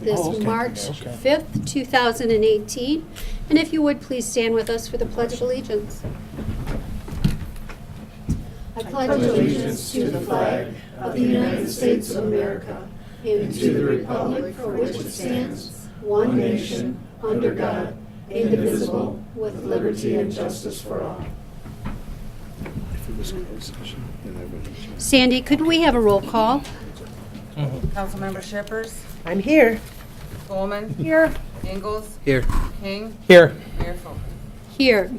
this March 5th, 2018. And if you would, please stand with us for the Pledge of Allegiance. I pledge allegiance to the flag of the United States of America and to the republic for which it stands, one nation, under God, indivisible, with liberty and justice for all. Sandy, could we have a roll call? Councilmember Shippers, I'm here. Coleman, Here. Ingalls, Here. King, Here. Mayor Folkins. Here.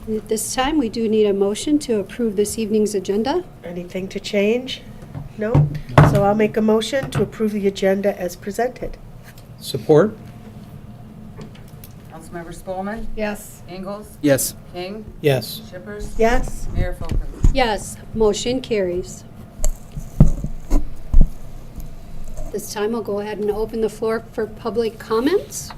At this time, we do need a motion to approve this evening's agenda. Anything to change? No? So I'll make a motion to approve the agenda as presented. Support? Councilmember Spolman, Yes. Ingalls, Yes. King, Yes. Shippers, Yes? Mayor Folkins. Yes, motion carries. This time, I'll go ahead and open the floor for public comments.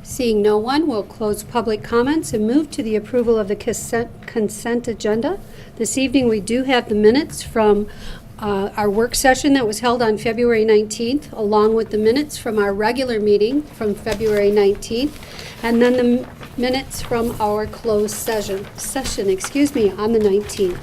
Seeing no one, we'll close public comments and move to the approval of the consent agenda. This evening, we do have the minutes from our work session that was held on February 19th, along with the minutes from our regular meeting from February 19th, and then the minutes from our closed session, on the 19th.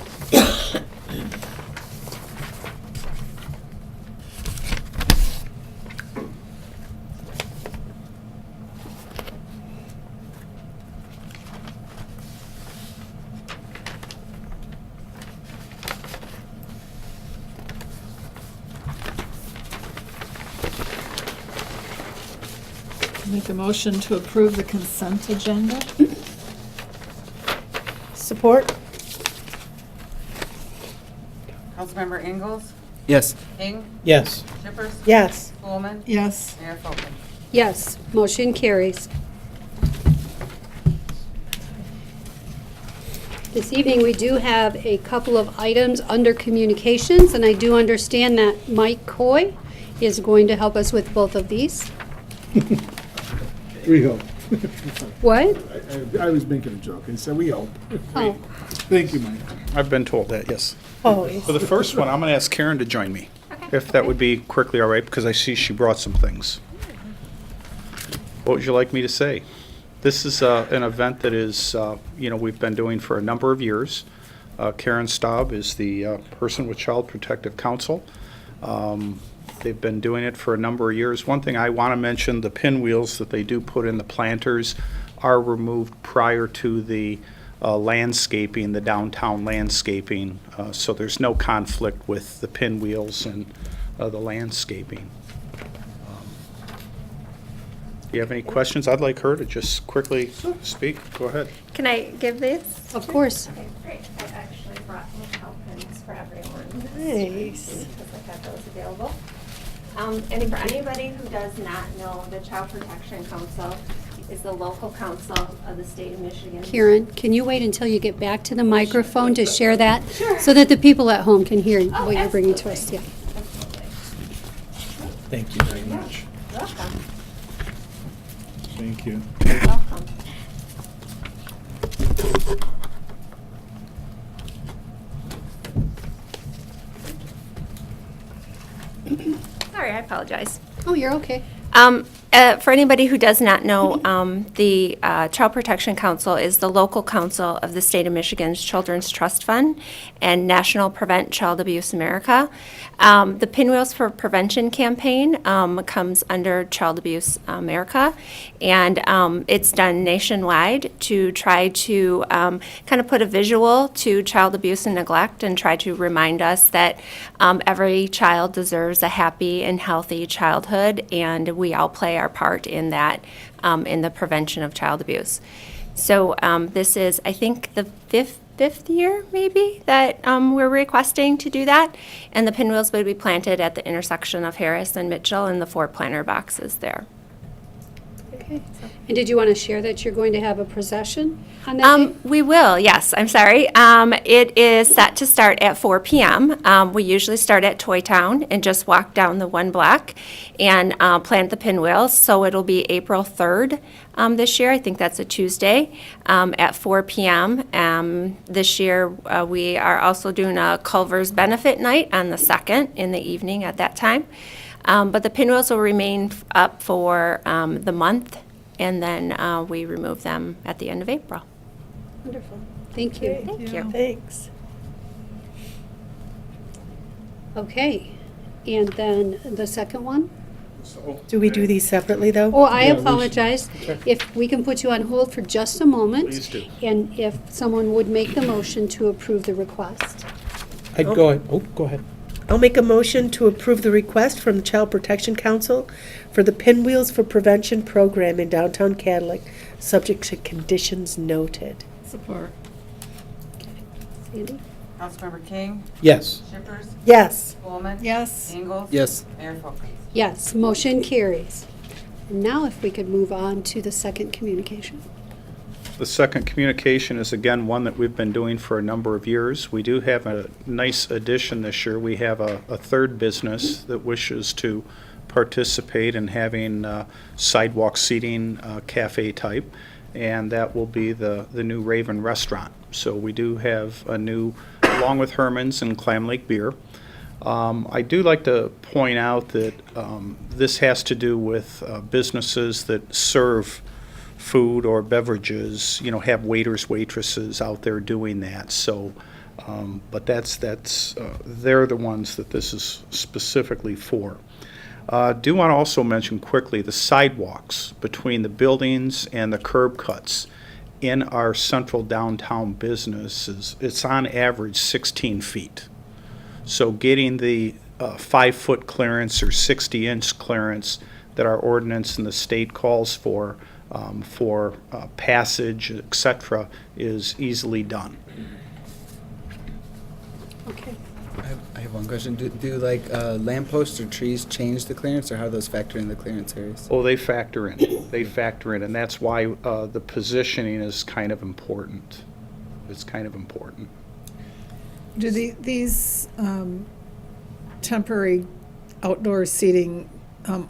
Make a motion to approve the consent agenda. Support? Councilmember Ingalls, Yes. King, Yes. Shippers, Yes. Coleman, Yes. Mayor Folkins. Yes, motion carries. This evening, we do have a couple of items under communications, and I do understand that Mike Coy is going to help us with both of these. We hope. What? I was making a joke. I said we hope. Oh, Thank you, Mike. I've been told that, yes. Always. For the first one, I'm going to ask Karen to join me, if that would be quickly all right, because I see she brought some things. What would you like me to say? This is an event that is, we've been doing for a number of years. Karen Staub is the person with Child Protective Council. They've been doing it for a number of years. One thing I want to mention, the pinwheels that they do put in the planters are removed prior to the landscaping, the downtown landscaping, so there's no conflict with the pinwheels and the landscaping. Do you have any questions? I'd like her to just quickly speak. Go ahead. Can I give these? of course. Okay, great. I actually brought lapel pins for everyone. Nice. Because I have those available. And for anybody who does not know, the Child Protection Council is the local council of the state of Michigan. Karen, can you wait until you get back to the microphone to share that? So that the people at home can hear what you're bringing to us, yeah. Absolutely. Thank you very much. You're welcome. Thank you. You're welcome. Sorry, I apologize. Oh, you're okay. For anybody who does not know, the Child Protection Council is the local council of the state of Michigan's Children's Trust Fund and National Prevent Child Abuse America. The Pinwheels for Prevention campaign comes under Child Abuse America, and it's done nationwide to try to kind of put a visual to child abuse and neglect and try to remind us that every child deserves a happy and healthy childhood, and we all play our part in that, in the prevention of child abuse. So this is, I think, the fifth year, maybe, that we're requesting to do that. And the pinwheels would be planted at the intersection of Harris and Mitchell in the 4 planter boxes there. Okay. Okay. And did you want to share that you're going to have a procession on that day? We will, yes, I'm sorry. It is set to start at 4 p.m. We usually start at Toy Town and just walk down the one block and plant the pinwheels. So it'll be April 3rd this year. I think that's a Tuesday at 4 p.m. This year, we are also doing a Culver's Benefit Night on the 2nd in the evening at that time. But the pinwheels will remain up for the month, and then we remove them at the end of April. Wonderful. Thank you. Thank you. Thanks. Okay. And then the second one? Do we do these separately, though? Oh, I Yeah, we should- apologize. If we can put you on hold for just a moment. Please do. And if someone would make the motion to approve the request. I'd go ahead. Oh, go ahead. I'll make a motion to approve the request from the Child Protection Council for the Pinwheels for Prevention program in downtown Cadillac, subject to conditions noted. Support. Sandy? Councilmember King, Yes. Shippers, Yes. Spelman. Yes. Ingalls. Yes. Mayor Folkins. Yes, motion carries. And now if we could move on to the second communication. The second communication is again one that we've been doing for a number of years. We do have a nice addition this year. We have a third business that wishes to participate in having sidewalk seating, cafe type, and that will be the new Raven Restaurant. So we do have a new, along with Herman's and Clam Lake Beer. I do like to point out that this has to do with businesses that serve food or beverages, have waiters, waitresses out there doing that. So, but they're the ones that this is specifically for. Do want to also mention quickly the sidewalks between the buildings and the curb cuts in our central downtown businesses. It's on average 16 feet. So getting the 5-foot clearance or 60-inch clearance that our ordinance in the state calls for passage, etc., is easily done. Okay. I have one question. Do like lampposts or trees change the clearance, or how do those factor in the clearance areas? Oh, they factor in. They factor in, and that's why the positioning is kind of important. It's kind of important. Do these temporary outdoor seating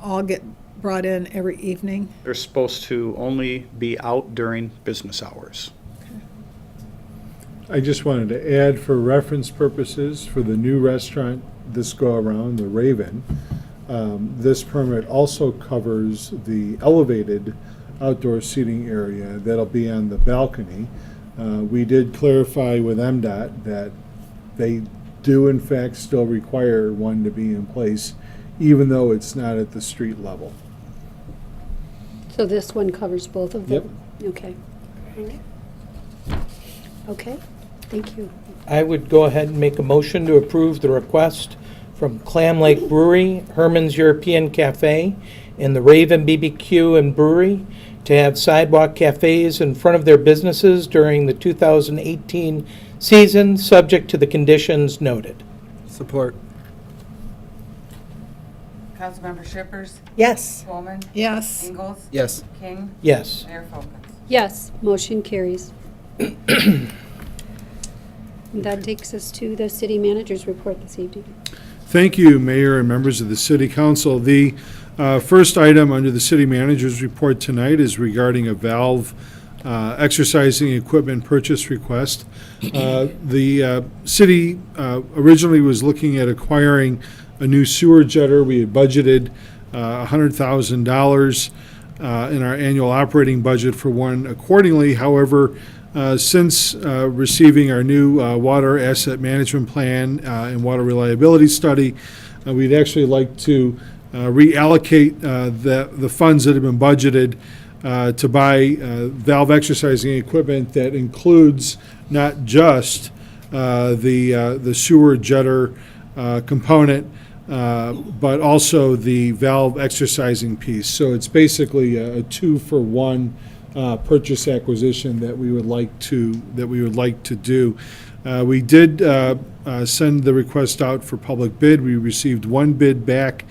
all get brought in every evening? They're supposed to only be out during business hours. I just wanted to add, for reference purposes, for the new restaurant this go-around, the Raven, this permit also covers the elevated outdoor seating area that'll be on the balcony. We did clarify with MDOT that they do in fact still require one to be in place, even though it's not at the street level. So this one covers both of them? Okay. Okay, thank you. I would go ahead and make a motion to approve the request from Clam Lake Brewery, Herman's European Cafe, and the Raven BBQ and Brewery to have sidewalk cafes in front of their businesses during the 2018 season, subject to the conditions noted. Support. Councilmember Shippers, Yes. Spelman. Yes. Ingalls. Yes. King, Yes. Mayor Folkins. Yes, motion carries. And that takes us to the city manager's report this evening. Thank you, Mayor and members of the City Council. The first item under the City Manager's report tonight is regarding a valve exercising equipment purchase request. The city originally was looking at acquiring a new sewer jetter. We had budgeted $100,000 in our annual operating budget for one accordingly. However, since receiving our new water asset management plan and water reliability study, we'd actually like to reallocate the funds that have been budgeted to buy valve exercising equipment that includes not just the sewer jetter component, but also the valve exercising piece. So it's basically a 2-for-1 purchase acquisition that we would like to do. We did send the request out for public bid. We received one bid back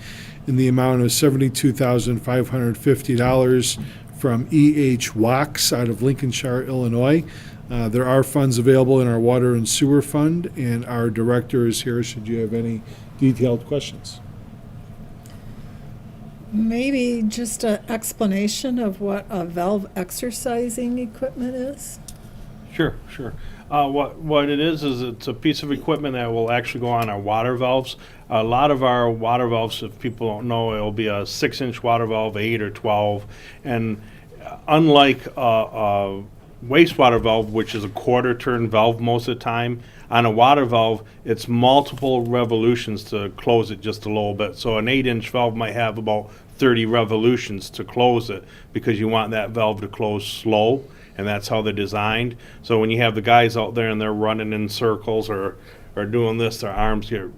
in the amount of $72,550 from E.H. Wax out of Lincolnshire, Illinois. There are funds available in our water and sewer fund, and our director is here should you have any detailed questions. Maybe just an explanation of what a valve exercising equipment is? Sure. What it is it's a piece of equipment that will actually go on our water valves. A lot of our water valves, if people don't know, it'll be a 6-inch water valve, 8 or 12. And unlike a wastewater valve, which is a quarter-turn valve most of the time, on a water valve, it's multiple revolutions to close it just a little bit. So an 8-inch valve might have about 30 revolutions to close it because you want that valve to close slow, and that's how they're designed. So when you have the guys out there and they're running in circles or doing this, their arms get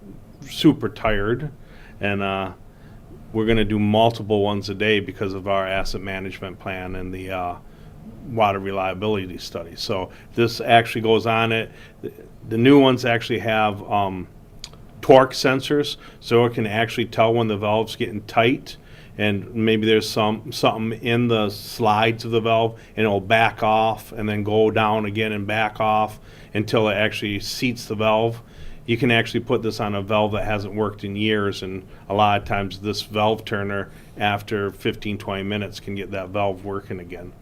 super tired. And we're going to do multiple ones a day because of our asset management plan and the water reliability study. So this actually goes on it. The new ones actually have torque sensors, so it can actually tell when the valve's getting tight, and maybe there's something in the slides of the valve, and it'll back off and then go down again and back off until it actually seats the valve. You can actually put this on a valve that hasn't worked in years, and a lot of times this valve turner, after 15-20 minutes, can get that valve working again.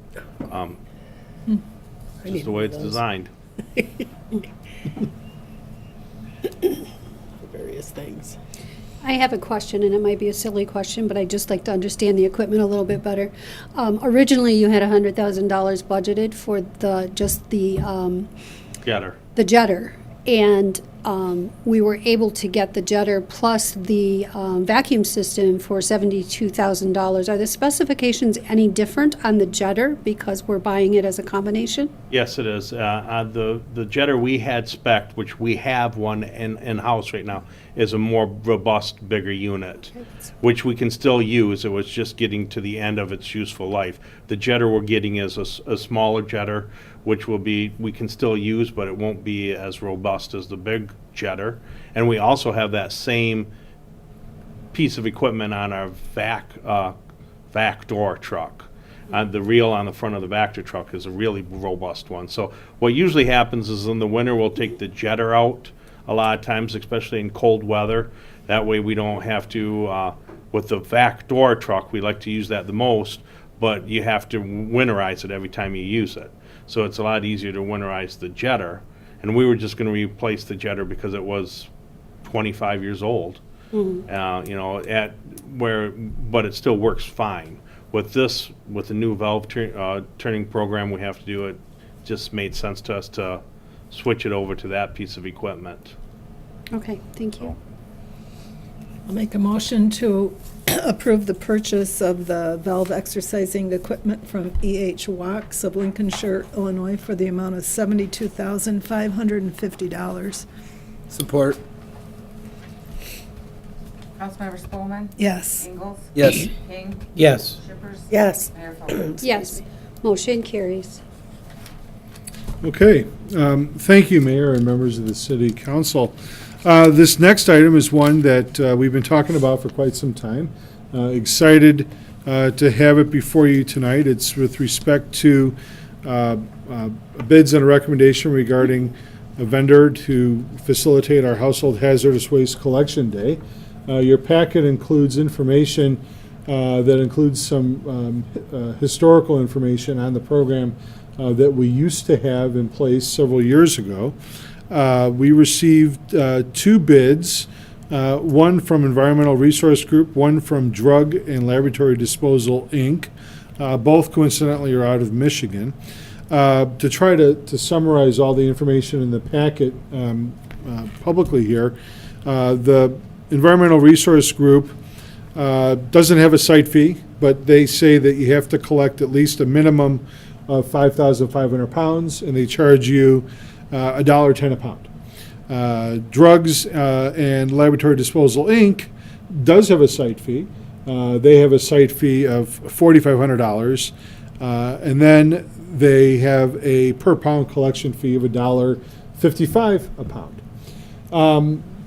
Just the way it's designed. For various things. I have a question, and it might be a silly question, but I'd just like to understand the equipment a little bit better. Originally, you had $100,000 budgeted for the Getter. the jetter, and we were able to get the jetter plus the vacuum system for $72,000. Are the specifications any different on the jetter because we're buying it as a combination? Yes, it is. The jetter we had spec'd, which we have one in-house right now, is a more robust, bigger unit, which we can still use. It was just getting to the end of its useful life. The jetter we're getting is a smaller jetter, which we can still use, but it won't be as robust as the big jetter. And we also have that same piece of equipment on our vac door truck. The reel on the front of the Vector truck is a really robust one. So what usually happens is in the winter we'll take the jetter out a lot of times, especially in cold weather. That way we don't have to, with the vac door truck, we like to use that the most, but you have to winterize it every time you use it. So it's a lot easier to winterize the jetter. And we were just going to replace the jetter because it was 25 years old. But it still works fine. With the new valve turning program we have to do, it just made sense to us to switch it over to that piece of equipment. Okay, thank you. I'll make a motion to approve the purchase of the valve exercising equipment from E.H. Wax of Lincolnshire, Illinois, for the amount of $72,550. Support. Councilmember Spelman. Yes. Ingalls. Yes. King. Yes. Shippers. Yes. Mayor Folkins. Yes, motion carries. Okay, thank you, Mayor and members of the City Council. This next item is one that we've been talking about for quite some time. Excited to have it before you tonight. It's with respect to bids and a recommendation regarding a vendor to facilitate our Household Hazardous Waste Collection Day. Your packet includes information that includes some historical information on the program that we used to have in place several years ago. We received 2 bids, one from Environmental Resource Group, one from Drug and Laboratory Disposal, Inc. Both coincidentally are out of Michigan. To try to summarize all the information in the packet publicly here, the Environmental Resource Group doesn't have a site fee, but they say that you have to collect at least a minimum of 5,500 pounds, and they charge you $1.10 a pound. Drugs and Laboratory Disposal, Inc. does have a site fee. They have a site fee of $4,500, and then they have a per pound collection fee of $1.55 a pound.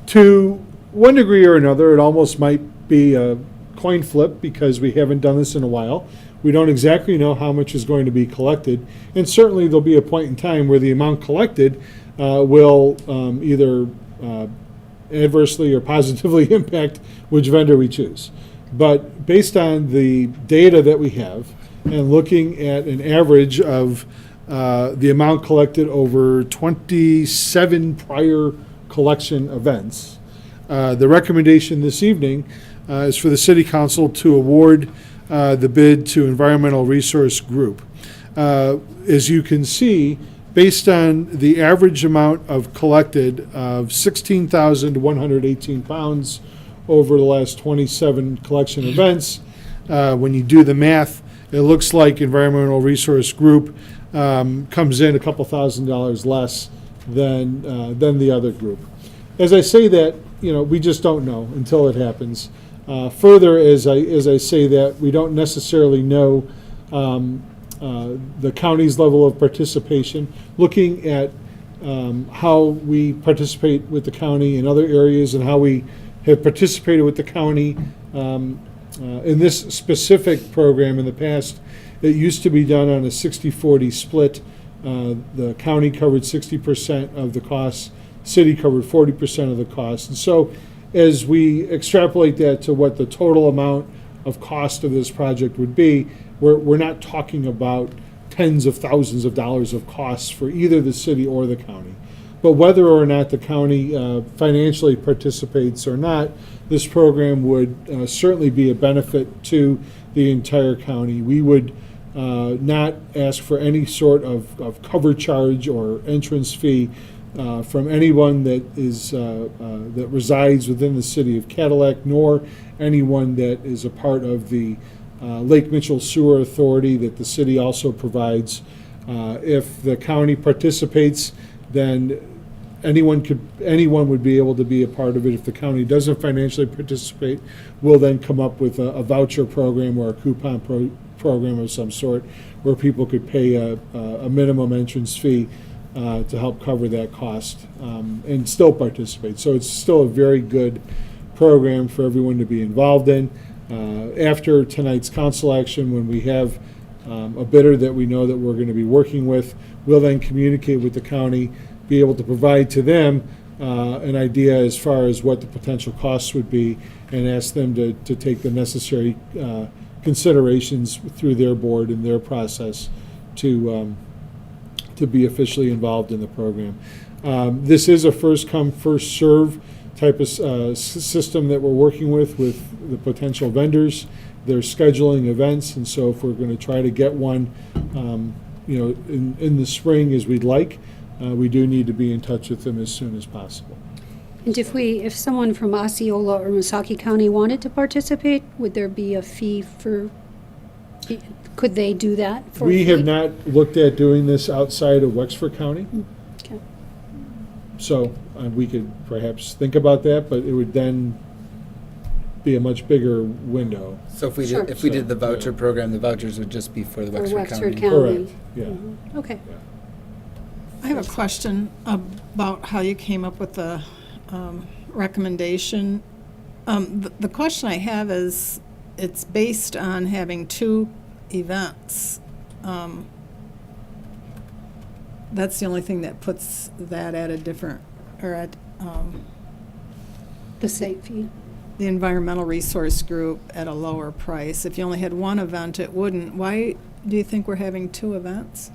To one degree or another, it almost might be a coin flip because we haven't done this in a while. We don't exactly know how much is going to be collected, and certainly there'll be a point in time where the amount collected will either adversely or positively impact which vendor we choose. But based on the data that we have and looking at an average of the amount collected over 27 prior collection events, the recommendation this evening is for the City Council to award the bid to Environmental Resource Group. As you can see, based on the average amount of collected of 16,118 pounds over the last 27 collection events, when you do the math, it looks like Environmental Resource Group comes in a couple $1,000s less than the other group. As I say that, we just don't know until it happens. Further, as I say that, we don't necessarily know the county's level of participation. Looking at how we participate with the county in other areas and how we have participated with the county in this specific program in the past, it used to be done on a 60-40 split. The county covered 60% of the costs, city covered 40% of the costs. And so as we extrapolate that to what the total amount of cost of this project would be, we're not talking about tens of thousands of dollars of costs for either the city or the county. But whether or not the county financially participates or not, this program would certainly be a benefit to the entire county. We would not ask for any sort of cover charge or entrance fee from anyone that is that resides within the city of Cadillac, nor anyone that is a part of the Lake Mitchell Sewer Authority that the city also provides. If the county participates, then anyone would be able to be a part of it. If the county doesn't financially participate, we'll then come up with a voucher program or a coupon program of some sort where people could pay a minimum entrance fee to help cover that cost and still participate. So it's still a very good program for everyone to be involved in. After tonight's council action, when we have a bidder that we know that we're going to be working with, we'll then communicate with the county, be able to provide to them an idea as far as what the potential costs would be, and ask them to take the necessary considerations through their board and their process to be officially involved in the program. This is a first come, first serve type of system that we're working with the potential vendors. They're scheduling events, and so if we're going to try to get one in the spring as we'd like, we do need to be in touch with them as soon as possible. And if someone from Osceola or Missaukee County wanted to participate, would there be a fee could they do that? We have not looked at doing this outside of Wexford County. Okay. So we could perhaps think about that, but it would then be a much bigger window. So if we Sure. did the voucher program, the vouchers would just be for the For Wexford Wexford County. County. Correct, yeah. Mhm. Okay. I have a question about how you came up with the recommendation. The question I have is, it's based on having two events. That's the only thing that puts that at a different, or at The state fee. the Environmental Resource Group at a lower price. If you only had one event, it wouldn't. Why do you think we're having two events?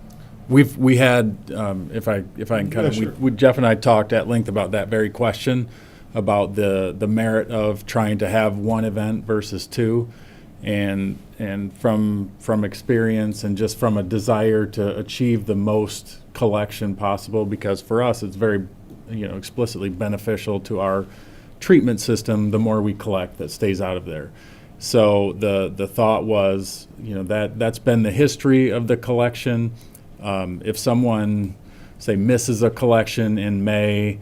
We had, if I can kind of, Yeah, sure. Jeff and I talked at length about that very question, about the merit of trying to have one event versus two, and from experience and just from a desire to achieve the most collection possible, because for us it's very, explicitly beneficial to our treatment system. The more we collect that stays out of there. So the thought was, that's been the history of the collection. If someone, say, misses a collection in May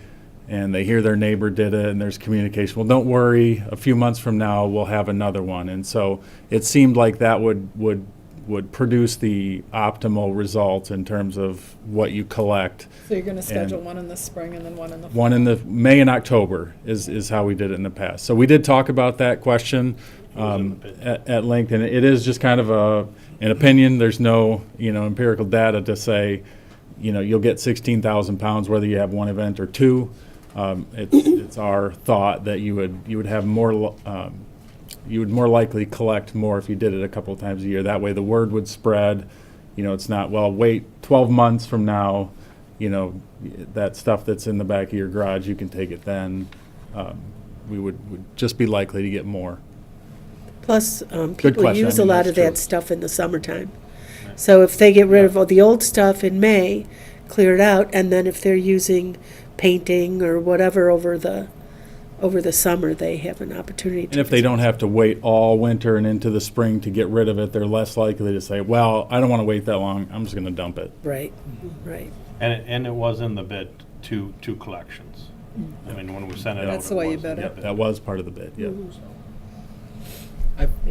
and they hear their neighbor did it and there's communication, well, don't worry, a few months from now we'll have another one. And so it seemed like that would would produce the optimal results in terms of what you collect. So you're gonna schedule one in the spring and then one in the fall? One in the May and October is how we did it in the past. So we did talk about that question at length, and it is just kind of an opinion. There's no, empirical data to say, you'll get 16,000 pounds whether you have one event or two. It's our thought that you would have more, you would more likely collect more if you did it a couple of times a year. That way the word would spread. It's not, well, wait 12 months from now, that stuff that's in the back of your garage, you can take it then. We would just be likely to get more. Plus, people question. use I a mean, lot that's of that true. stuff in the summertime. So if they get rid of all the old stuff in May, clear it out, and then if they're using painting or whatever over the summer, they have an opportunity to. And if they don't have to wait all winter and into the spring to get rid of it, they're less likely to say, well, I don't want to wait that long, I'm just going to dump it. Right, right. And it was in the bid, two collections. I mean, when we sent it out. That's the way you bid it. Yep, that was part of the bid, yep.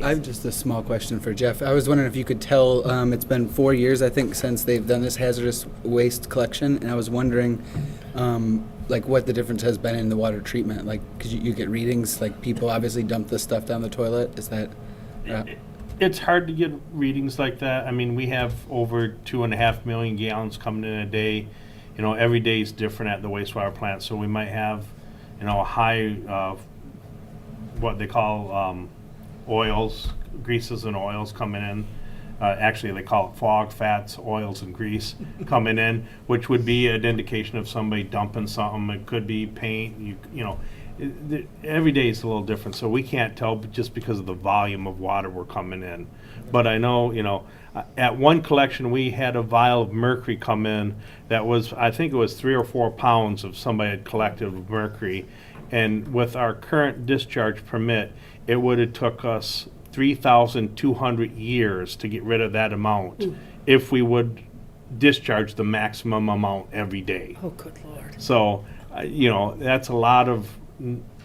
I've just a small question for Jeff. I was wondering if you could tell, it's been 4 years, I think, since they've done this hazardous waste collection, and I was wondering, what the difference has been in the water treatment. Like, could you get readings, like people obviously dump this stuff down the toilet? Is that? It's hard to get readings like that. I mean, we have over 2.5 million gallons coming in a day. Every day is different at the wastewater plant, so we might have, a high, what they call oils, greases and oils coming in. Actually, they call it fog, fats, oils, and grease coming in, which would be an indication of somebody dumping something. It could be paint. Every day is a little different, so we can't tell just because of the volume of water we're coming in. But I know, at one collection we had a vial of mercury come in that was, I think it was 3 or 4 pounds of somebody had collected of mercury, and with our current discharge permit, it would have took us 3,200 years to get rid of that amount if we would discharge the maximum amount every day. Oh, good Lord. So, that's a lot of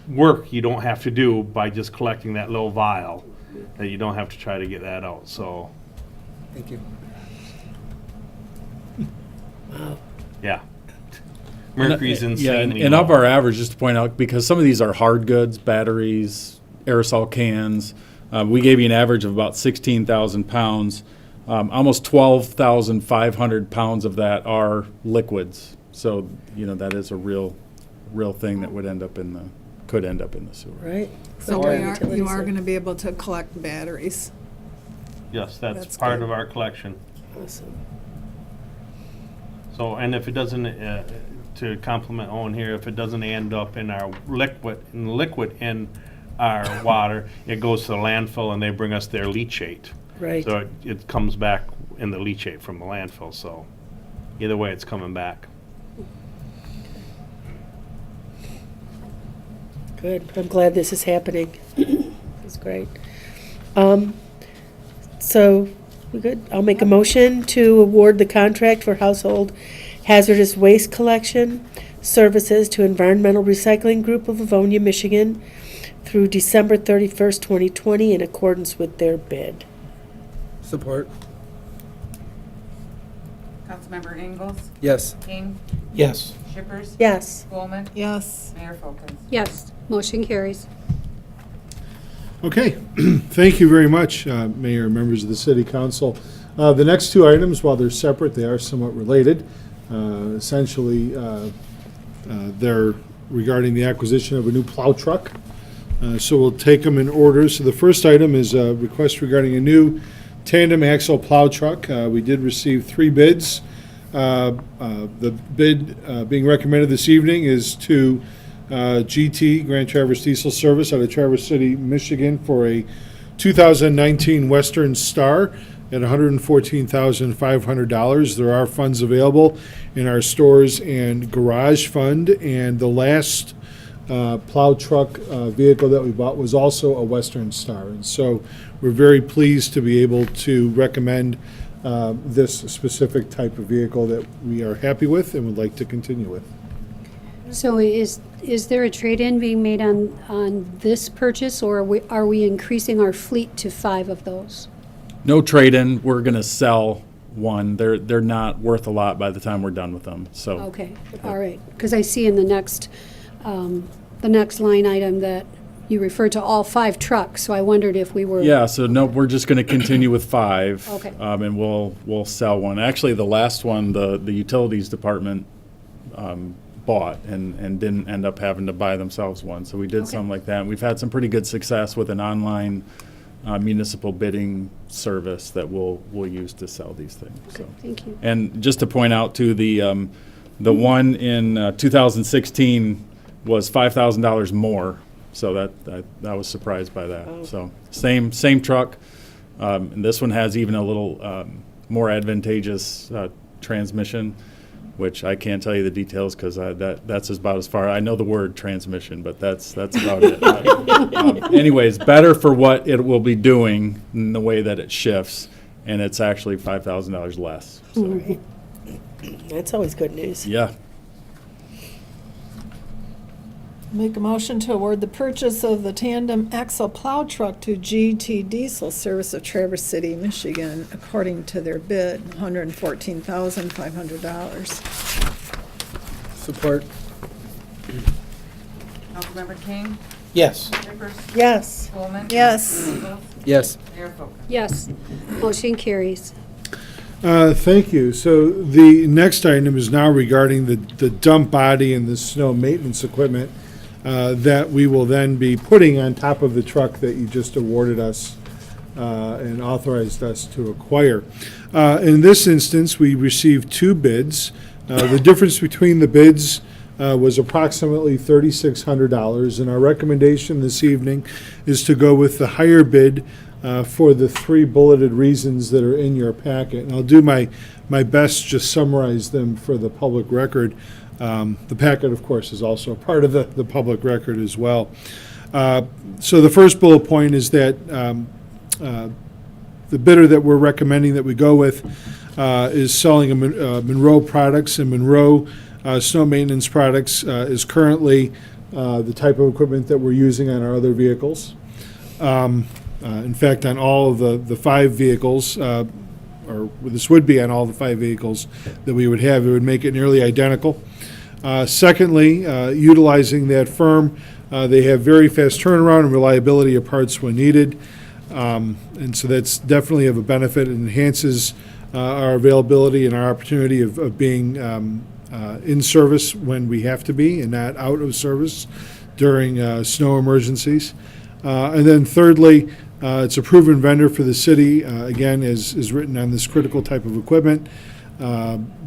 work you don't have to do by just collecting that little vial, that you don't have to try to get that out, so, Thank you. Wow. yeah. Mercury's insanely And of low. our average, just to point out, because some of these are hard goods, batteries, aerosol cans, we gave you an average of about 16,000 pounds. Almost 12,500 pounds of that are liquids. So, that is a real thing that could end up in the sewer. Right? So Water you utilities are gonna be able to collect batteries. Yes, that's That's part good. of our collection. Awesome. So, and if it doesn't, to compliment Owen here, if it doesn't end up in our liquid in our water, it goes to the landfill and they bring us their leachate. Right. So it comes back in the leachate from the landfill, so either way, it's coming back. Good. I'm glad this is happening. It's great. So, we good? I'll make a motion to award the contract for household hazardous waste collection services to Environmental Recycling Group of Livonia, Michigan through December 31st, 2020 in accordance with their bid. Support? Councilmember Ingalls? Yes. King? Yes. Shippers? Yes. Spelman? Yes. Mayor Folkins? Yes, motion carries. Okay, thank you very much, Mayor and members of the City Council. The next two items, while they're separate, they are somewhat related. Essentially, they're regarding the acquisition of a new plow truck. So we'll take them in order. So the first item is a request regarding a new tandem axle plow truck. We did receive 3 bids. The bid being recommended this evening is to GT, Grand Traverse Diesel Service, out of Traverse City, Michigan, for a 2019 Western Star at $114,500. There are funds available in our stores and garage fund, and the last plow truck vehicle that we bought was also a Western Star. And so we're very pleased to be able to recommend this specific type of vehicle that we are happy with and would like to continue with. So is there a trade-in being made on this purchase, or are we increasing our fleet to 5 of those? No trade-in, we're gonna sell one. They're not worth a lot by the time we're done with them, so. Okay, all right. Because I see in the next line item that you referred to all 5 trucks, so I wondered if we were. Yeah, so no, we're just gonna continue with 5. Okay. And we'll sell one. Actually, the last one, the utilities department bought and didn't end up having to buy themselves one. So we did Okay. something like that. And we've had some pretty good success with an online municipal bidding service that we'll use to sell these things, so. Thank you. And just to point out too, the one in 2016 was $5,000 more, so that I was surprised by that. So same truck, and this one has even a little more advantageous transmission, which I can't tell you the details because that's about as far. I know the word transmission, but that's about it. Anyways, better for what it will be doing in the way that it shifts, and it's actually $5,000 less. So, That's always good news. yeah. Make a motion to award the purchase of the tandem axle plow truck to GT Diesel Service of Traverse City, Michigan, according to their bid, $114,500. Support. Councilmember King, Yes. Shippers, Yes. Coleman. Yes. Ingalls, Yes. Mayor Folkins. Yes, motion carries. Thank you. So the next item is now regarding the dump body and the snow maintenance equipment that we will then be putting on top of the truck that you just awarded us and authorized us to acquire. In this instance, we received 2 bids. The difference between the bids was approximately $3,600, and our recommendation this evening is to go with the higher bid for the 3 bulleted reasons that are in your packet. And I'll do my best to summarize them for the public record. The packet, of course, is also part of the public record as well. So the first bullet point is that the bidder that we're recommending that we go with is selling a Monroe Products, and Monroe Snow Maintenance Products is currently the type of equipment that we're using on our other vehicles. In fact, on all of the 5 vehicles, or this would be on all the 5 vehicles that we would have, it would make it nearly identical. Secondly, utilizing that firm, they have very fast turnaround and reliability of parts when needed. And so that's definitely of a benefit. It enhances our availability and our opportunity of being in service when we have to be and not out of service during snow emergencies. And then thirdly, it's a proven vendor for the city, again, is written on this critical type of equipment.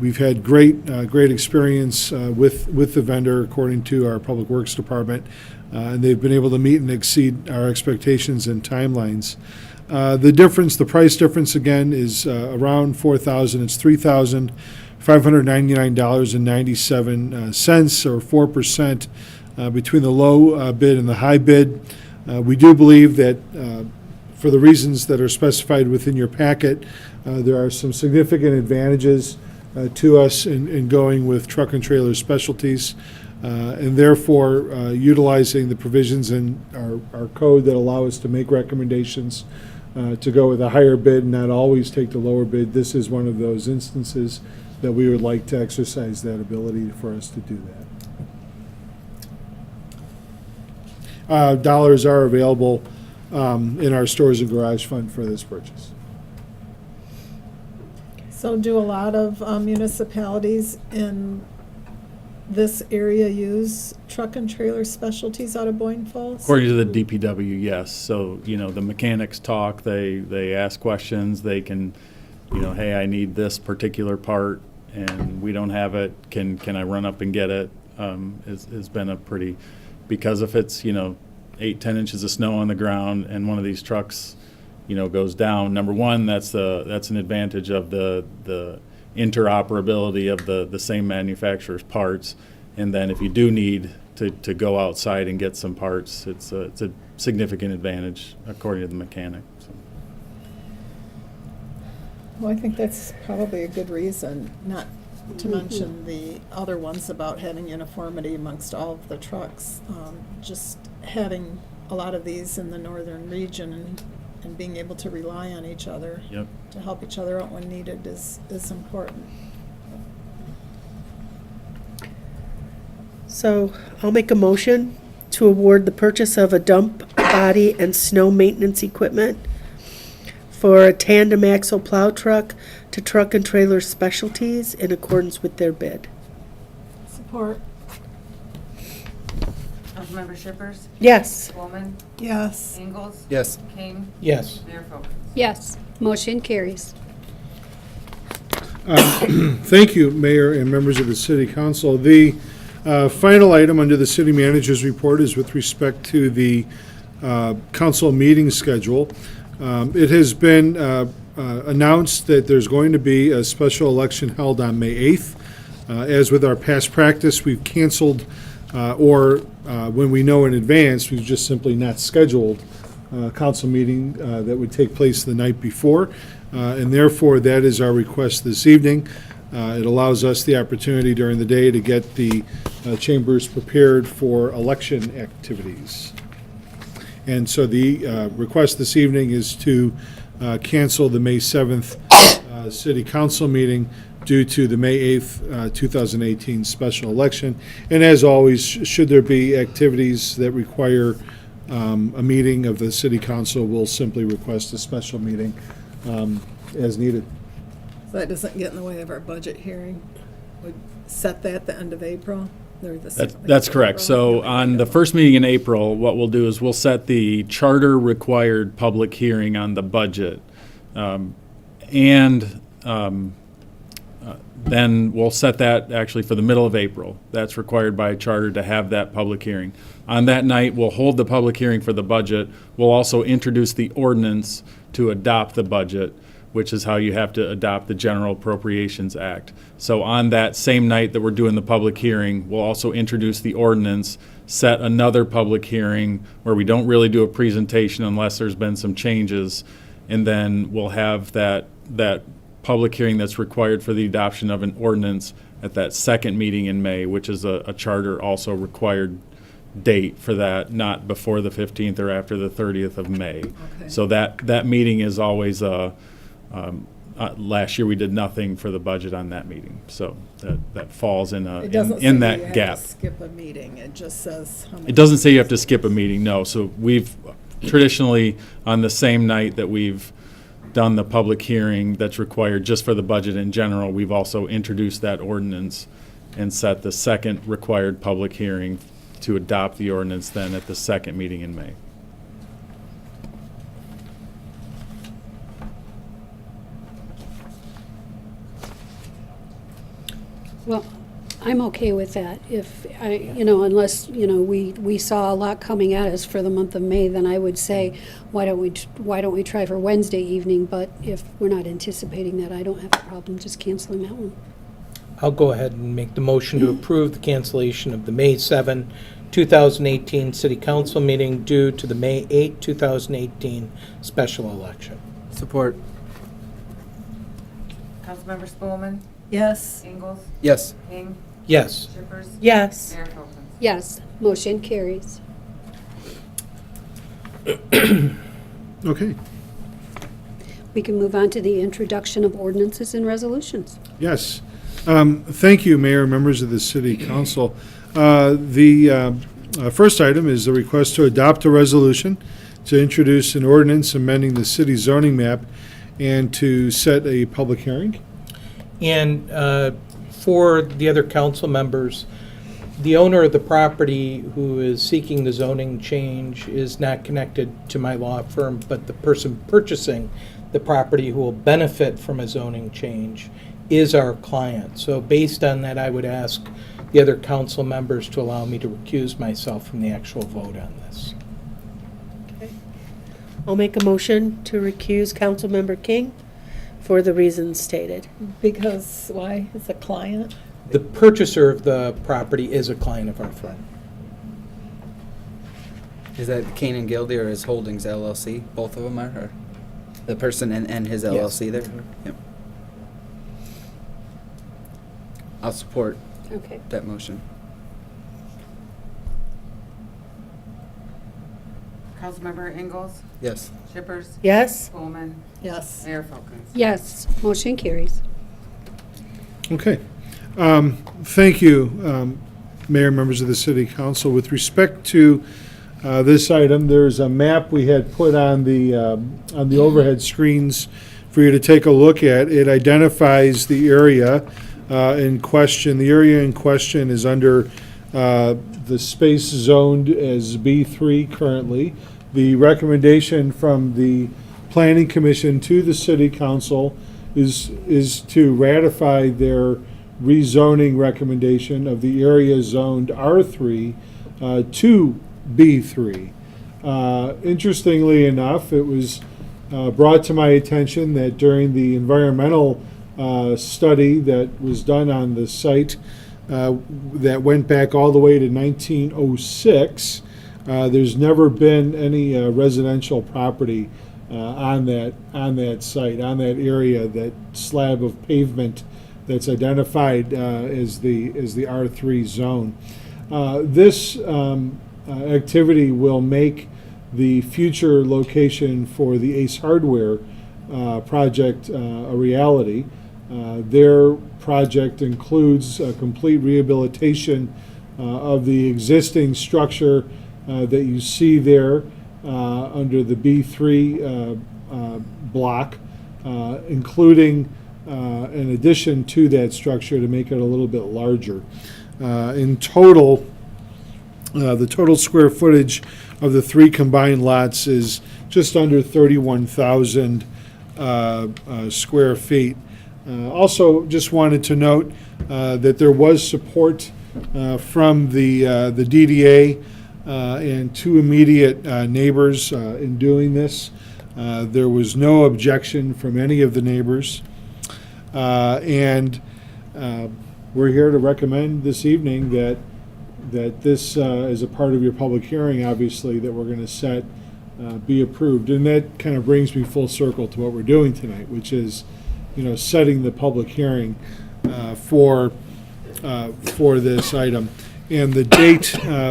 We've had great experience with the vendor, according to our Public Works Department, and they've been able to meet and exceed our expectations and timelines. The price difference, again, is around $4,000. It's $3,599.97, or 4% between the low bid and the high bid. We do believe that for the reasons that are specified within your packet, there are some significant advantages to us in going with Truck and Trailer Specialties, and therefore utilizing the provisions in our code that allow us to make recommendations to go with a higher bid and not always take the lower bid. This is one of those instances that we would like to exercise that ability for us to do that. Dollars are available in our stores and garage fund for this purchase. So do a lot of municipalities in this area use Truck and Trailer Specialties out of Boyne Falls? According to the DPW, yes. So, the mechanics talk, they ask questions, they can, hey, I need this particular part and we don't have it, can I run up and get it? Has been a pretty, because if it's, 8-10 inches of snow on the ground and one of these trucks, goes down, number one, that's an advantage of the interoperability of the same manufacturer's parts. And then if you do need to go outside and get some parts, it's a significant advantage according to the mechanic. So. Well, I think that's probably a good reason, not to mention the other ones about having uniformity amongst all of the trucks. Just having a lot of these in the northern region and being able to rely on each other Yep. to help each other out when needed is important. So I'll make a motion to award the purchase of a dump body and snow maintenance equipment for a tandem axle plow truck to Truck and Trailer Specialties in accordance with their bid. Support. Councilmember Shippers, Yes. Spelman, Yes. Ingalls. Yes. King, Yes. Mayor Folkins. Yes, motion carries. Thank you, Mayor and members of the City Council. The final item under the City Manager's report is with respect to the council meeting schedule. It has been announced that there's going to be a special election held on May 8th. As with our past practice, we've canceled, or when we know in advance, we've just simply not scheduled a council meeting that would take place the night before. And therefore, that is our request this evening. It allows us the opportunity during the day to get the chambers prepared for election activities. And so the request this evening is to cancel the May 7th City Council meeting due to the May 8th, 2018 special election. And as always, should there be activities that require a meeting of the City Council, we'll simply request a special meeting as needed. So that doesn't get in the way of our budget hearing. Would set that at the end of April? Or the second week That's of correct. April? So on the first meeting in April, what we'll do is we'll set the charter-required public hearing on the budget. Then we'll set that actually for the middle of April. That's required by charter to have that public hearing. On that night, we'll hold the public hearing for the budget. We'll also introduce the ordinance to adopt the budget, which is how you have to adopt the General Appropriations Act. So on that same night that we're doing the public hearing, we'll also introduce the ordinance, set another public hearing where we don't really do a presentation unless there's been some changes, and then we'll have that public hearing that's required for the adoption of an ordinance at that second meeting in May, which is a charter also required date for that, not before the 15th or after the 30th of May. Okay. So that meeting is always last year we did nothing for the budget on that meeting, so that falls in It doesn't say in you that have gap. to skip a meeting, it just says how many. It doesn't say you have to skip a meeting, no. So we've traditionally, on the same night that we've done the public hearing that's required just for the budget in general, we've also introduced that ordinance and set the second required public hearing to adopt the ordinance then at the second meeting in May. Well, I'm okay with that. If, unless, we saw a lot coming at us for the month of May, then I would say, why don't we try for Wednesday evening? But if we're not anticipating that, I don't have a problem just canceling that one. I'll go ahead and make the motion to approve the cancellation of the May 7, 2018 City Council meeting due to the May 8, 2018 special election. Support. Councilmember Spelman, Yes. Ingalls, Yes. King, Yes. Shippers, Yes. Mayor Folkins. Yes, motion carries. Okay, We can move on to the introduction of ordinances and resolutions. yes. Thank you, Mayor and members of the City Council. The first item is the request to adopt a resolution to introduce an ordinance amending the city zoning map and to set a public hearing. And for the other council members, the owner of the property who is seeking the zoning change is not connected to my law firm, but the person purchasing the property who will benefit from a zoning change is our client. So based on that, I would ask the other council members to allow me to recuse myself from the actual vote on this. I'll make a motion to recuse Councilmember King for the reasons stated. Because, why? It's a client? The purchaser of the property is a client of our firm. Is that Kane and Gildy or his Holdings LLC? Both of them are, or the person and his LLC there? Yep. I'll support Okay. that motion. Councilmember Ingalls? Yes. Shippers? Yes? Spelman. Yes. Mayor Folkins? Yes, motion carries. Okay. Thank you, Mayor, members of the City Council. With respect to this item, there's a map we had put on the overhead screens for you to take a look at. It identifies the area in question. The area in question is under the space zoned as B3 currently. The recommendation from the Planning Commission to the City Council is to ratify their rezoning recommendation of the area zoned R3 to B3. Interestingly enough, it was brought to my attention that during the environmental study that was done on the site that went back all the way to 1906, there's never been any residential property on that site, on that area, that slab of pavement that's identified as the R3 zone. This activity will make the future location for the Ace Hardware project a reality. Their project includes a complete rehabilitation of the existing structure that you see there under the B3 block, including an addition to that structure to make it a little bit larger. In total, the total square footage of the three combined lots is just under 31,000 square feet. Also, just wanted to note that there was support from the DDA and two immediate neighbors in doing this. There was no objection from any of the neighbors. And we're here to recommend this evening that this, as a part of your public hearing, obviously, that we're going to set, be approved. And that kind of brings me full circle to what we're doing tonight, which is, setting the public hearing for this item. And the date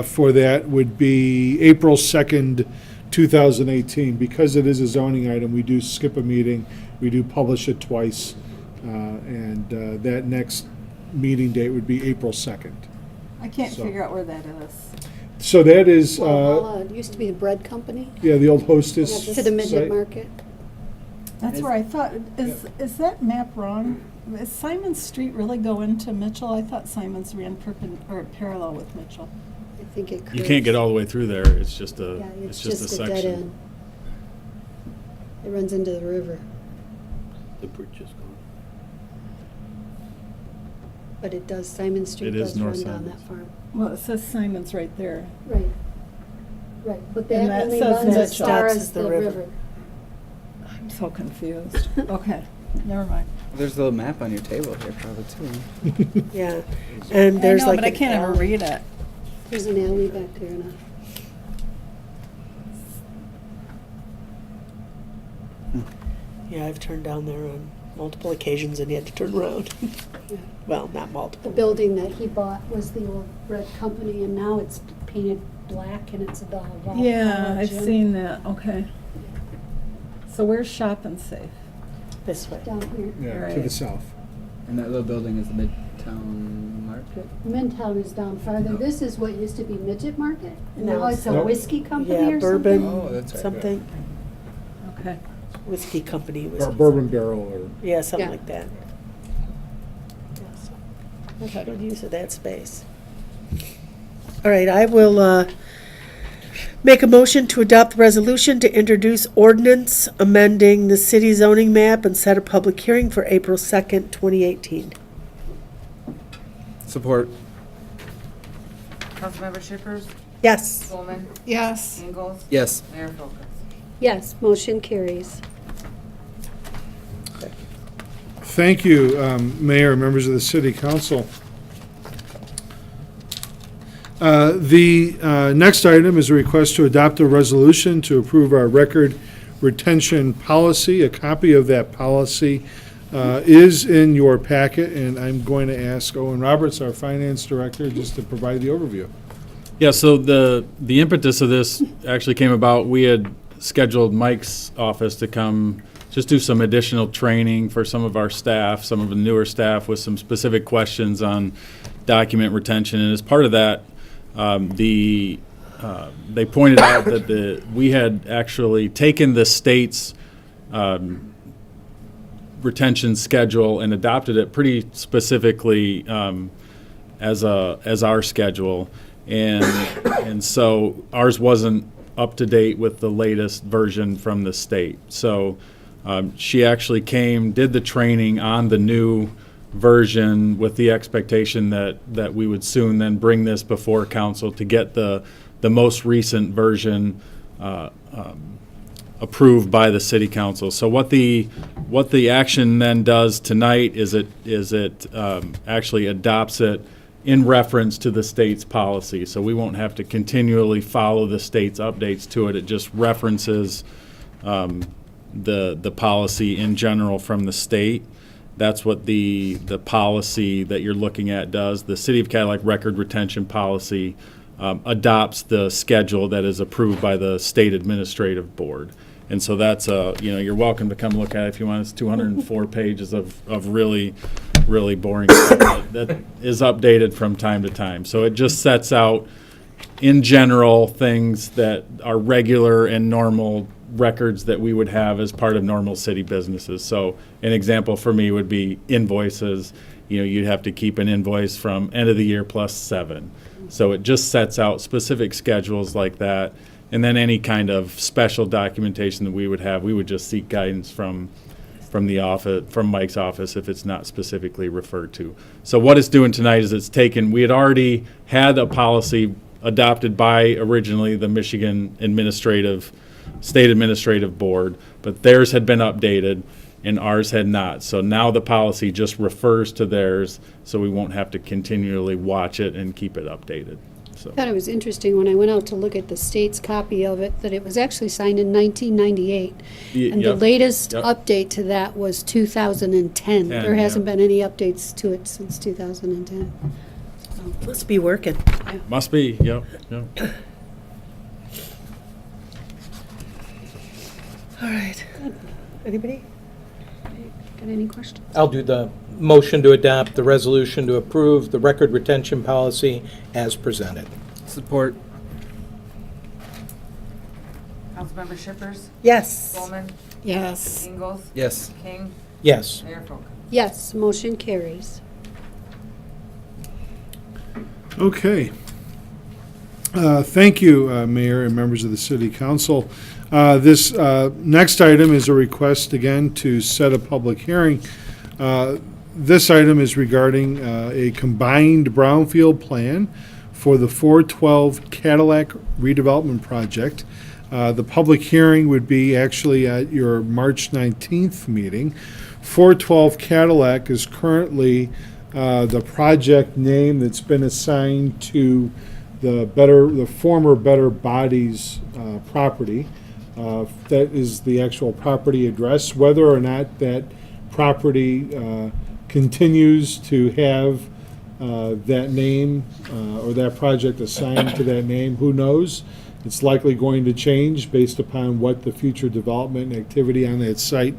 for that would be April 2nd, 2018. Because it is a zoning item, we do skip a meeting. We do publish it twice. And that next meeting date would be April 2nd. I can't So- figure out where that is. So that is, It used to be the bread company, yeah, the old Hostess to the midget site. market. That's where I thought, is that map wrong? Is Simons Street really go into Mitchell? I thought Simons ran parallel with Mitchell. I think it You can't get all the way through there. It's just a, Yeah, it's just a dead section. end. It runs into the river, The bridge is gone. but it does, Simon Street It is does run North down Simons. that farm. Well, it says Simons right there. Right, right, but And that that only says runs as Mitchell. far Stops as at the the river. river. I'm so confused. Okay, never mind. There's a little map on your table here, probably too. Yeah. And there's I know, like but I an can't ever alley. read it. There's an alley back there now. Yeah, I've turned down there on multiple occasions and had to turn around. Yeah. Well, not The multiple. building that he bought was the old bread company, and now it's painted black and it's a Valhalla. Yeah, I've gym seen that, okay. So where's Shop and Safe? This way. down here. Yeah, to the Right. south. And that little building is the Midtown Market? Midtown is down farther. No. This is what used to be Midget Market. And No, now it's a Nope. whiskey company Yeah, or bourbon, something. Oh, that's right. something, Okay. whiskey company. Or whiskey Bourbon Barrel or. Yeah, something Yeah. like that. Yes. That's good use of that space. All right, I will make a motion to adopt the resolution to introduce ordinance amending the city zoning map and set a public hearing for April 2nd, 2018. Support. Councilmember Shippers? Yes. Spelman. Yes. Ingalls? Yes. Mayor Folkins? Yes, motion carries. Thank you, Mayor and members of the City Council. The next item is a request to adopt a resolution to approve our record retention policy. A copy of that policy is in your packet, and I'm going to ask Owen Roberts, our Finance Director, just to provide the overview. Yeah, so the impetus of this actually came about, we had scheduled Mike's office to come just do some additional training for some of our staff, some of the newer staff, with some specific questions on document retention. And as part of that, they pointed out that we had actually taken the state's retention schedule and adopted it pretty specifically as our schedule. And so ours wasn't up to date with the latest version from the state. So she actually came, did the training on the new version with the expectation that we would soon then bring this before council to get the most recent version approved by the city council. So what the action then does tonight is it actually adopts it in reference to the state's policy. So we won't have to continually follow the state's updates to it. It just references the policy in general from the state. That's what the policy that you're looking at does. The City of Cadillac record retention policy adopts the schedule that is approved by the state administrative board. And so that's you're welcome to come look at it if you want. It's 204 pages of really boring stuff that is updated from time to time. So it just sets out, in general, things that are regular and normal records that we would have as part of normal city businesses. So an example for me would be invoices. You'd have to keep an invoice from end of the year plus 7. So it just sets out specific schedules like that. And then any kind of special documentation that we would have, we would just seek guidance from the office, from Mike's office, if it's not specifically referred to. So what it's doing tonight is we had already had a policy adopted by originally the Michigan State Administrative Board, but theirs had been updated and ours had not. So now the policy just refers to theirs, so we won't have to continually watch it and keep it updated. So. I thought it was interesting when I went out to look at the state's copy of it, that it was actually signed in 1998. And the latest update to that was 2010. There hasn't been any updates to it since 2010. Must be working. Must be, yep. All right. Anybody? Got any questions? I'll do the motion to adopt the resolution to approve the record retention policy as presented. Support. Councilmember Shippers, Yes. Spelman, Yes. Ingalls, Yes. King, Yes. Mayor Folkins. Yes, motion carries. Okay. Thank you, Mayor and members of the City Council. This next item is a request again to set a public hearing. This item is regarding a combined brownfield plan for the 412 Cadillac redevelopment project. The public hearing would be actually at your March 19th meeting. 412 Cadillac is currently the project name that's been assigned to the former Better Bodies property. That is the actual property address. Whether or not that property continues to have that name or that project assigned to that name, who knows? It's likely going to change based upon what the future development and activity on that site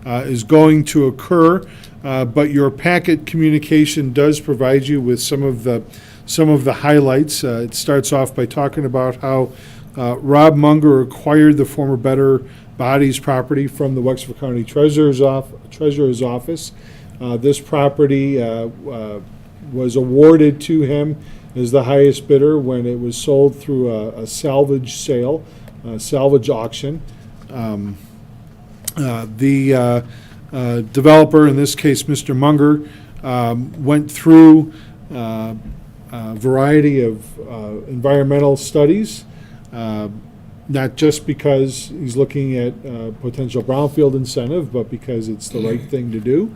is going to occur. But your packet communication does provide you with some of the highlights. It starts off by talking about how Rob Munger acquired the former Better Bodies property from the Wexford County Treasurer's Office. This property was awarded to him as the highest bidder when it was sold through a salvage sale, salvage auction. The developer, in this case Mr. Munger, went through a variety of environmental studies, not just because he's looking at potential brownfield incentive, but because it's the right thing to do.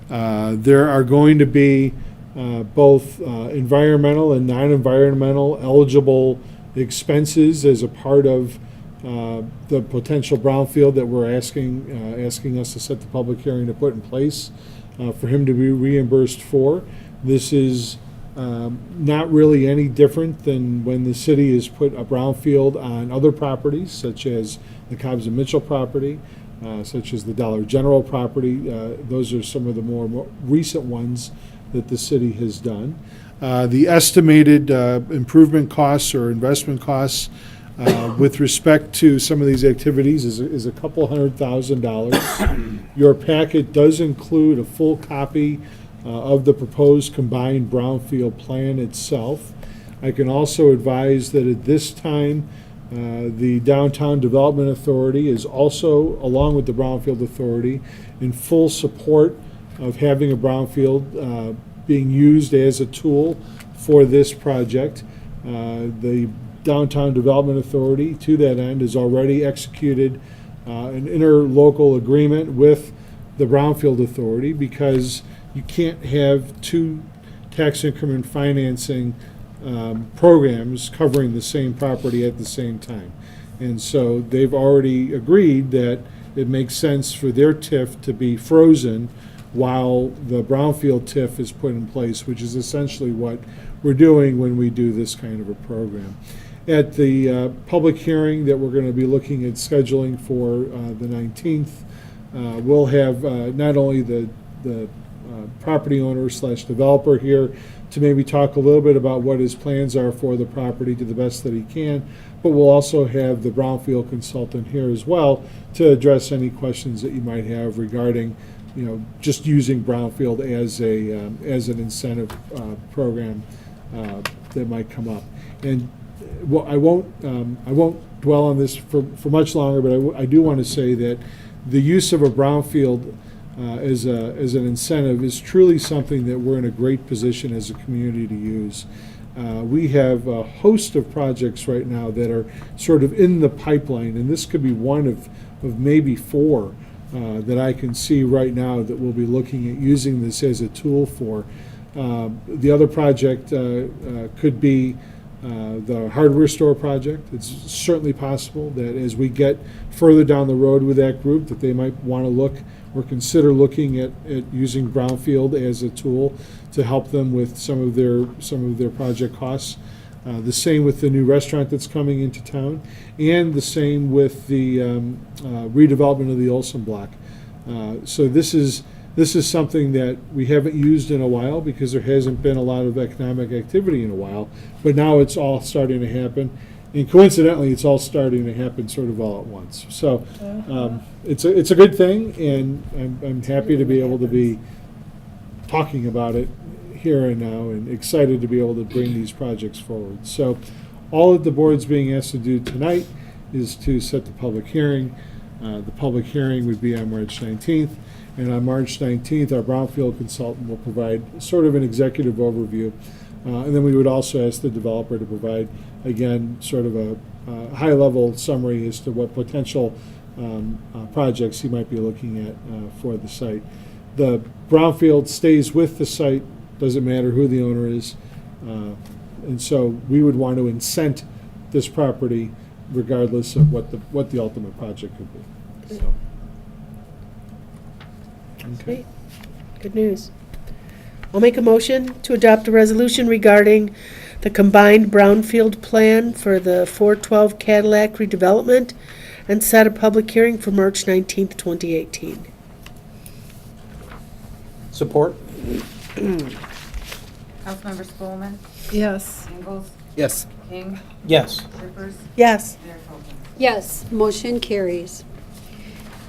There are going to be both environmental and non-environmental eligible expenses as a part of the potential brownfield that we're asking us to set the public hearing to put in place for him to be reimbursed for. This is Not really any different than when the city has put a brownfield on other properties, such as the Cobbs and Mitchell property, such as the Dollar General property. Those are some of the more recent ones that the city has done. The estimated improvement costs or investment costs with respect to some of these activities is a couple $100,000. Your packet does include a full copy of the proposed combined brownfield plan itself. I can also advise that at this time, the Downtown Development Authority is also, along with the Brownfield Authority, in full support of having a brownfield being used as a tool for this project. The Downtown Development Authority, to that end, has already executed an interlocal agreement with the Brownfield Authority, because you can't have two tax increment financing programs covering the same property at the same time. And so they've already agreed that it makes sense for their TIF to be frozen while the brownfield TIF is put in place, which is essentially what we're doing when we do this kind of a program. At the public hearing that we're going to be looking at scheduling for the 19th, we'll have not only the property owner / developer here to maybe talk a little bit about what his plans are for the property to the best that he can, but we'll also have the brownfield consultant here as well to address any questions that you might have regarding, just using brownfield as an incentive program that might come up. And I won't dwell on this for much longer, but I do want to say that the use of a brownfield as an incentive is truly something that we're in a great position as a community to use. We have a host of projects right now that are sort of in the pipeline, and this could be one of maybe four that I can see right now that we'll be looking at using this as a tool for. The other project could be the hardware store project. It's certainly possible that as we get further down the road with that group, that they might want to look or consider looking at using brownfield as a tool to help them with some of their project costs. The same with the new restaurant that's coming into town, and the same with the redevelopment of the Olson block. So this is something that we haven't used in a while because there hasn't been a lot of economic activity in a while, but now it's all starting to happen. And coincidentally, it's all starting to happen sort of all at once. So it's a good thing, and I'm happy to be able to be talking about it here and now, and excited to be able to bring these projects forward. So all that the board's being asked to do tonight is to set the public hearing. The public hearing would be on March 19th. And on March 19th, our brownfield consultant will provide sort of an executive overview. And then we would also ask the developer to provide, again, sort of a high-level summary as to what potential projects he might be looking at for the site. The brownfield stays with the site, doesn't matter who the owner is. And so we would want to incent this property regardless of what the ultimate project could be. So. Great. Good news. I'll make a motion to adopt a resolution regarding the combined brownfield plan for the 412 Cadillac redevelopment and set a public hearing for March 19th, 2018. Support? Councilmember Spelman. Yes. Ingalls. Yes. King. Yes. Shippers. Yes. Mayor Copeland. Yes, motion carries.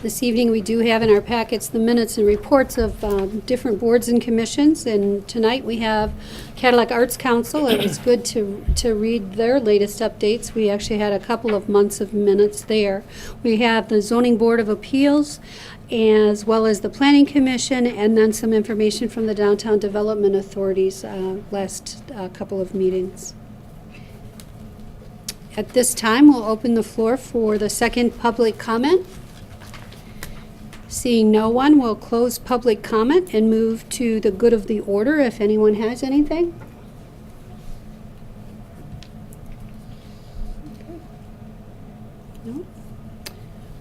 This evening, we do have in our packets the minutes and reports of different boards and commissions, and tonight we have Cadillac Arts Council. It was good to read their latest updates. We actually had a couple of months of minutes there. We have the Zoning Board of Appeals, as well as the Planning Commission, and then some information from the Downtown Development Authority's last couple of meetings. At this time, we'll open the floor for the second public comment. Seeing no one, we'll close public comment and move to the good of the order if anyone has anything. No?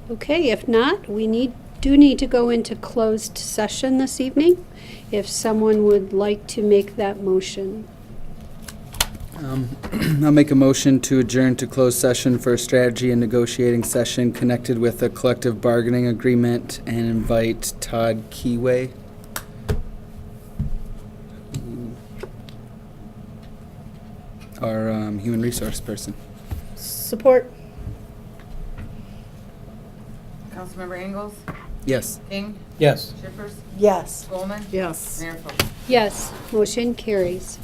Okay, if not, we do need to go into closed session this evening. If someone would like to make that motion. I'll make a motion to adjourn to closed session for a strategy and negotiating session connected with a collective bargaining agreement and invite Todd Keyway. Our human resource person. Support. Councilmember Ingalls? Yes. King? Yes. Shippers? Yes. Spelman? Yes. Mayor Folkins? Yes, motion carries.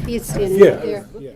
He's standing Yeah. right there. Yeah.